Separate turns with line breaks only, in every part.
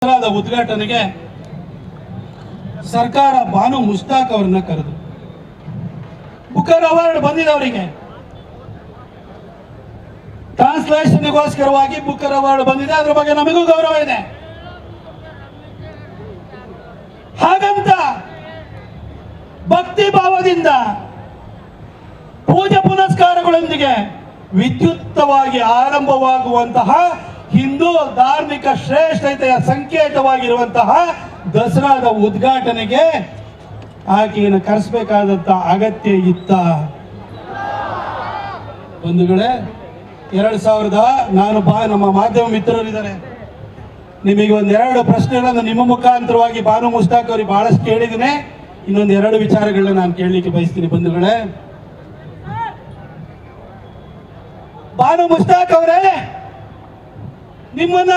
ಉದ್ಘಾಟನೆಗೆ ಸರ್ಕಾರ ಬಾನು ಮುಷ್ತಾಕ್ ಅವರನ್ನ ಕರೆದು ಬುಕರ್ ಅವಾರ್ಡ್ ಬಂದಿದೆ ಅವರಿಗೆ. ಟ್ರಾನ್ಸ್ಲೇಷನ್ಗೋಸ್ಕರವಾಗಿ ಬುಕರ್ ಅವಾರ್ಡ್ ಬಂದಿದೆ. ಅದ್ರ ಬಗ್ಗೆ ನಮಗೂ ಗೌರವ ಇದೆ. ಹಾಗಂತ ಭಕ್ತಿ ಭಾವದಿಂದ ಪೂಜೆ ಪುನಸ್ಕಾರಗಳೊಂದಿಗೆ ವಿದ್ಯುಕ್ತವಾಗಿ ಆರಂಭವಾಗುವಂತಹ ಹಿಂದೂ ಧಾರ್ಮಿಕ ಶ್ರೇಷ್ಠತೆಯ ಸಂಕೇತವಾಗಿರುವಂತಹ ದಸರಾದ ಉದ್ಘಾಟನೆಗೆ ಆಕೆಯನ್ನು ಕರೆಸಬೇಕಾದಂತ ಅಗತ್ಯ ಇತ್ತ? ಬಂಧುಗಳೇ, 2000 ನಾನು ನಮ್ಮ ಮಾಧ್ಯಮ ಮಿತ್ರರಿದ್ದಾರೆ, ನಿಮಗೆ ಒಂದೆರಡು ಪ್ರಶ್ನೆಗಳನ್ನು ನಿಮ್ಮ ಮುಖಾಂತರವಾಗಿ ಬಾನು ಮುಷ್ತಾಕ್ ಅವರಿಗೆ ಬಹಳಷ್ಟು ಕೇಳಿದ್ದೀನಿ. ಇನ್ನೊಂದು 2 ವಿಚಾರಗಳನ್ನ ನಾನು ಕೇಳಲಿಕ್ಕೆ ಬಯಸ್ತೀನಿ. ಬಂಧುಗಳೇ, ಬಾನು ಮುಷ್ತಾಕ್ ಅವರೇ, ನಿಮ್ಮನ್ನ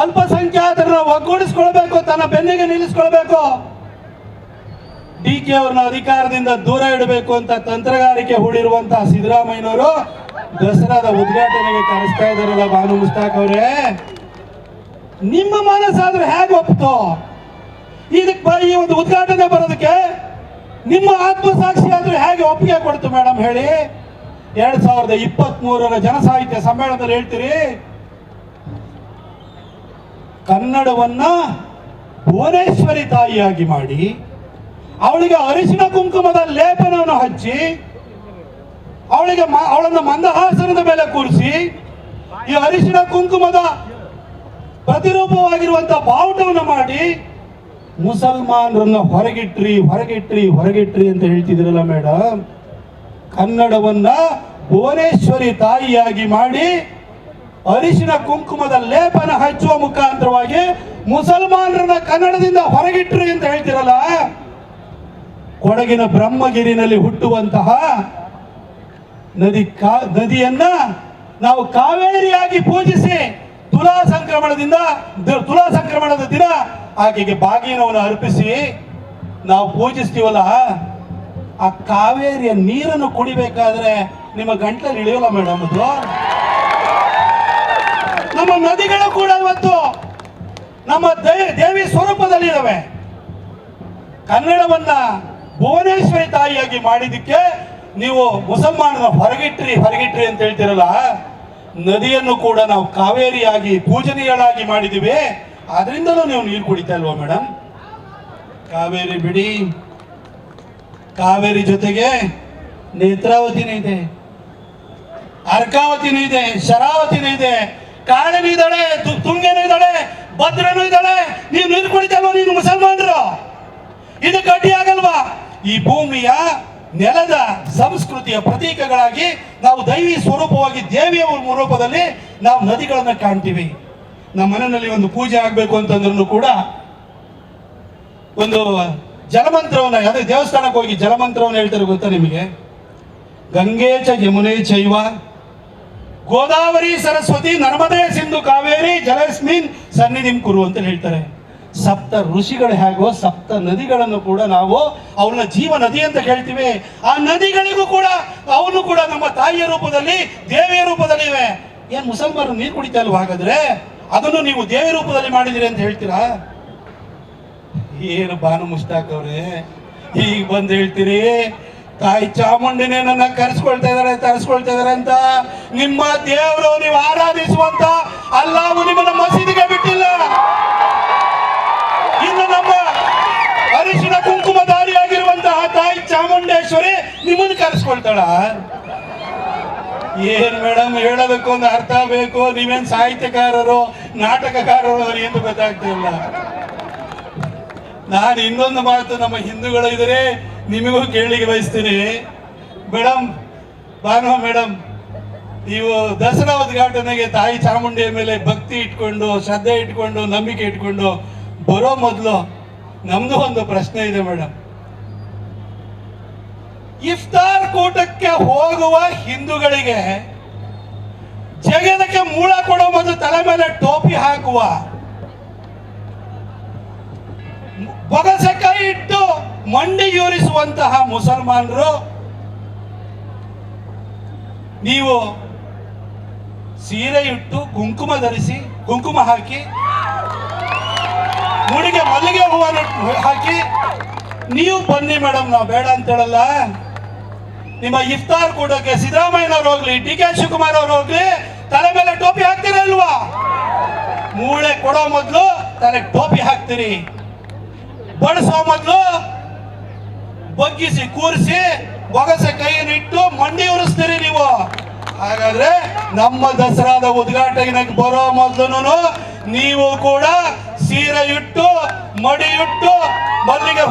ಅಲ್ಪಸಂಖ್ಯಾತರನ್ನ ಒಗ್ಗೂಡಿಸ್ಕೊಳ್ಬೇಕು, ತನ್ನ ಬೆನ್ನಿಗೆ ನಿಲ್ಲಿಸ್ಕೊಳ್ಬೇಕು, DK ಅವ್ರನ್ನ ಅಧಿಕಾರದಿಂದ ದೂರ ಇಡಬೇಕು ಅಂತ ತಂತ್ರಗಾರಿಕೆ ಹೂಡಿರುವಂತಹ ಸಿದ್ದರಾಮಯ್ಯನವರು ದಸರಾದ ಉದ್ಘಾಟನೆಗೆ ಕರೆಸ್ತಾ ಇದ್ದಾರಲ್ಲ ಬಾನು ಮುಷ್ತಾಕ್ ಅವರೇ, ನಿಮ್ಮ ಮನಸ್ಸಾದ್ರೂ ಹೇಗೆ ಒಪ್ತು ಇದಕ್ಕೆ ಈ ಒಂದು ಉದ್ಘಾಟನೆ ಬರೋದಕ್ಕೆ? ನಿಮ್ಮ ಆತ್ಮಸಾಕ್ಷಿ ಆದ್ರೂ ಹೇಗೆ ಒಪ್ಪಿಗೆ ಕೊಡ್ತು ಮೇಡಮ್ ಹೇಳಿ? 2023ರ ಜನಸಾಹಿತ್ಯ ಸಮ್ಮೇಳನದಲ್ಲಿ ಹೇಳ್ತೀರಿ, ಕನ್ನಡವನ್ನ ಭುವನೇಶ್ವರಿ ತಾಯಿಯಾಗಿ ಮಾಡಿ ಅವಳಿಗೆ ಅರಿಶಿನ ಕುಂಕುಮದ ಲೇಪನವನ್ನು ಹಚ್ಚಿ ಅವಳನ್ನು ಮಂದಹಾಸನದ ಮೇಲೆ ಕೂರಿಸಿ ಈ ಅರಿಶಿನ ಕುಂಕುಮದ ಪ್ರತಿರೂಪವಾಗಿರುವಂತಹ ಬಾವುಟವನ್ನು ಮಾಡಿ ಮುಸಲ್ಮಾನರನ್ನ ಹೊರಗಿಟ್ರಿ ಅಂತ ಹೇಳ್ತಿದ್ರಲ್ಲ ಮೇಡಮ್. ಕನ್ನಡವನ್ನ ಭುವನೇಶ್ವರಿ ತಾಯಿಯಾಗಿ ಮಾಡಿ ಅರಿಶಿನ ಕುಂಕುಮದ ಲೇಪನ ಹಚ್ಚುವ ಮುಖಾಂತರವಾಗಿ ಮುಸಲ್ಮಾನರನ್ನ ಕನ್ನಡದಿಂದ ಹೊರಗಿಟ್ರಿ ಅಂತ ಹೇಳ್ತಿರಲ್ಲ. ಕೊಡಗಿನ ಬ್ರಹ್ಮಗಿರಿನಲ್ಲಿ ಹುಟ್ಟುವಂತಹ ನದಿಯನ್ನ ನಾವು ಕಾವೇರಿಯಾಗಿ ಪೂಜಿಸಿ ತುಲಾ ಸಂಕ್ರಮಣದ ದಿನ ಆಕೆಗೆ ಬಾಗಿನವನ್ನು ಅರ್ಪಿಸಿ ನಾವು ಪೂಜಿಸ್ತೀವಲ್ಲ, ಆ ಕಾವೇರಿಯ ನೀರನ್ನು ಕುಡಿಬೇಕಾದ್ರೆ ನಿಮ್ಮ ಗಂಟಲಲ್ಲಿ ಇಳಿಯೋಲ್ಲ ಮೇಡಮ್. ಅದು ನಮ್ಮ ನದಿಗಳು ಕೂಡ ಇವತ್ತು ನಮ್ಮ ದೇವಿ ಸ್ವರೂಪದಲ್ಲಿ ಇದಾವೆ. ಕನ್ನಡವನ್ನ ಭುವನೇಶ್ವರಿ ತಾಯಿಯಾಗಿ ಮಾಡಿದ್ದಕ್ಕೆ ನೀವು ಮುಸಲ್ಮಾನರ ಹೊರಗಿಟ್ರಿ ಅಂತ ಹೇಳ್ತಿರಲ್ಲ. ನದಿಯನ್ನು ಕೂಡ ನಾವು ಕಾವೇರಿಯಾಗಿ ಪೂಜನೀಯಳಾಗಿ ಮಾಡಿದ್ದೀವಿ, ಆದ್ರಿಂದಲೂ ನೀವು ನೀರು ಕುಡಿತಾ ಇಲ್ವಾ ಮೇಡಮ್? ಕಾವೇರಿ ಬಿಡಿ, ಕಾವೇರಿ ಜೊತೆಗೆ ನೇತ್ರಾವತಿನೂ ಇದೆ, ಅರ್ಕಾವತಿನೂ ಇದೆ, ಶರಾವತಿನೂ ಇದೆ, ಕಾಳಿನೂ ಇದ್ದಾಳೆ, ತುಂಗೆನೂ ಇದ್ದಾಳೆ, ಭದ್ರನೂ ಇದ್ದಾಳೆ. ನೀವು ನೀರು ಕುಡಿತಲ್ವ ನೀನು ಮುಸಲ್ಮಾನರು? ಇದಕ್ಕೆ ಅಡ್ಡಿ ಆಗಲ್ವಾ? ಈ ಭೂಮಿಯ ನೆಲದ ಸಂಸ್ಕೃತಿಯ ಪ್ರತೀಕಗಳಾಗಿ ನಾವು ದೈವಿ ಸ್ವರೂಪವಾಗಿ ದೇವಿಯ ರೂಪದಲ್ಲಿ ನಾವು ನದಿಗಳನ್ನ ಕಾಣ್ತೀವಿ. ನಮ್ಮ ಮನೆಯಲ್ಲಿ ಒಂದು ಪೂಜೆ ಆಗ್ಬೇಕು ಅಂತಂದ್ರೂ ಕೂಡ ಒಂದು ಜಲಮಂತ್ರವನ್ನ, ಯಾವುದೇ ದೇವಸ್ಥಾನಕ್ಕೆ ಹೋಗಿ ಜಲಮಂತ್ರವನ್ನ ಹೇಳ್ತಾರೆ ಗೊತ್ತಾ ನಿಮಗೆ? ಗಂಗೆ ಚ ಯಮುನೆ ಚೈವ ಗೋದಾವರಿ ಸರಸ್ವತಿ ನರ್ಮದೇ ಸಿಂಧು ಕಾವೇರಿ ಜಲಸ್ಮಿನ್ ಸನ್ನಿಧಿಂ ಕುರು ಅಂತ ಹೇಳ್ತಾರೆ. ಸಪ್ತ ಋಷಿಗಳು ಹೇಗೋ ಸಪ್ತ ನದಿಗಳನ್ನು ಕೂಡ ನಾವು ಅವನ್ನ ಜೀವ ನದಿ ಅಂತ ಹೇಳ್ತೀವಿ. ಆ ನದಿಗಳಿಗೂ ಕೂಡ ಅವನು ಕೂಡ ನಮ್ಮ ತಾಯಿಯ ರೂಪದಲ್ಲಿ ದೇವಿಯ ರೂಪದಲ್ಲಿ ಇವೆ. ಏನ್ ಮುಸಲ್ಮಾನರು ನೀರು ಕುಡಿತಾ ಇಲ್ವಾ? ಹಾಗಾದ್ರೆ ಅದನ್ನು ನೀವು ದೇವಿ ರೂಪದಲ್ಲಿ ಮಾಡಿದಿರಿ ಅಂತ ಹೇಳ್ತೀರಾ? ಏನು ಬಾನು ಮುಷ್ತಾಕ್ ಅವರೇ, ಈಗ ಬಂದು ಹೇಳ್ತೀರಿ ತಾಯಿ ಚಾಮುಂಡಿನೇ ನನ್ನ ತರಿಸ್ಕೊಳ್ತಾ ಇದಾರೆ ಅಂತ. ನಿಮ್ಮ ದೇವರು ನೀವು ಆರಾಧಿಸುವಂತ ಅಲ್ಲಾಹು ನಿಮ್ಮನ್ನ ಮಸೀದಿಗೆ ಬಿಟ್ಟಿಲ್ಲ. ಇನ್ನು ನಮ್ಮ ಅರಿಶಿನ ಕುಂಕುಮಧಾರಿಯಾಗಿರುವಂತಹ ತಾಯಿ ಚಾಮುಂಡೇಶ್ವರಿ ನಿಮ್ಮನ್ನು ಕರೆಸ್ಕೊಳ್ತಾಳ? ಏನ್ ಮೇಡಮ್, ಹೇಳೋದಕ್ಕೊಂದು ಅರ್ಥ ಬೇಕು. ನೀವೇನ್ ಸಾಹಿತ್ಯಕಾರರು ನಾಟಕಕಾರರು ಎಂದು ಗೊತ್ತಾಗ್ತಿಲ್ಲ. ನಾನು ಇನ್ನೊಂದು ಮಾತು ನಮ್ಮ ಹಿಂದೂಗಳು ಇದ್ರೆ ನಿಮಗೂ ಕೇಳಿಗೆ ಬಯಸ್ತೀನಿ ಮೇಡಮ್. ಬಾನು ಮೇಡಮ್, ನೀವು ದಸರಾ ಉದ್ಘಾಟನೆಗೆ ತಾಯಿ ಚಾಮುಂಡಿಯ ಮೇಲೆ ಭಕ್ತಿ ಇಟ್ಕೊಂಡು, ಶ್ರದ್ಧೆ ಇಟ್ಕೊಂಡು, ನಂಬಿಕೆ ಇಟ್ಕೊಂಡು ಬರೋ ಮೊದಲು ನಮ್ದು ಒಂದು ಪ್ರಶ್ನೆ ಇದೆ ಮೇಡಮ್. ಇಫ್ತಾರ್ ಕೂಟಕ್ಕೆ ಹೋಗುವ ಹಿಂದೂಗಳಿಗೆ ಜಗದಕ್ಕೆ ಮೂಳ ಕೊಡೋ ಮೊದಲು ತಲೆ ಮೇಲೆ ಟೋಪಿ ಹಾಕುವ, ಬೊಗಸೆ ಕೈ ಇಟ್ಟು ಮಂಡಿಯೂರಿಸುವಂತಹ ಮುಸಲ್ಮಾನರು ನೀವು ಸೀರೆ ಇಟ್ಟು ಕುಂಕುಮ ಧರಿಸಿ ಕುಂಕುಮ ಹಾಕಿ ಮುಡಿಗೆ ಮಲ್ಲಿಗೆ ಹೂವನ್ನು ಹಾಕಿ ನೀವು ಬನ್ನಿ ಮೇಡಮ್, ನಾವು ಬೇಡ ಅಂತ ಹೇಳಲ್ಲ. ನಿಮ್ಮ ಇಫ್ತಾರ್ ಕೂಟಕ್ಕೆ ಸಿದ್ದರಾಮಯ್ಯನವ್ರು ಹೋಗ್ಲಿ, ಡಿ ಕೆ ಶಿವಕುಮಾರ್ ಅವ್ರು ಹೋಗ್ಲಿ, ತಲೆ ಮೇಲೆ ಟೋಪಿ ಹಾಕ್ತೀರಲ್ವಾ? ಮೂಳೆ ಕೊಡೋ ಮೊದಲು ತಲೆ ಟೋಪಿ ಹಾಕ್ತೀರಿ, ಬಡಿಸೋ ಮೊದಲು ಬಗ್ಗಿಸಿ ಕೂರಿಸಿ ಬೊಗಸೆ ಕೈಯನ್ನಿಟ್ಟು ಮಂಡಿ ಉರಿಸ್ತೀರಿ ನೀವು. ಹಾಗಾದ್ರೆ ನಮ್ಮ ದಸರಾದ ಉದ್ಘಾಟನೆಗೆ ಬರೋ ಮೊದಲು ನೀವು ಕೂಡ ಸೀರೆ ಇಟ್ಟು, ಮಡಿ ಇಟ್ಟು, ಮಲ್ಲಿಗೆ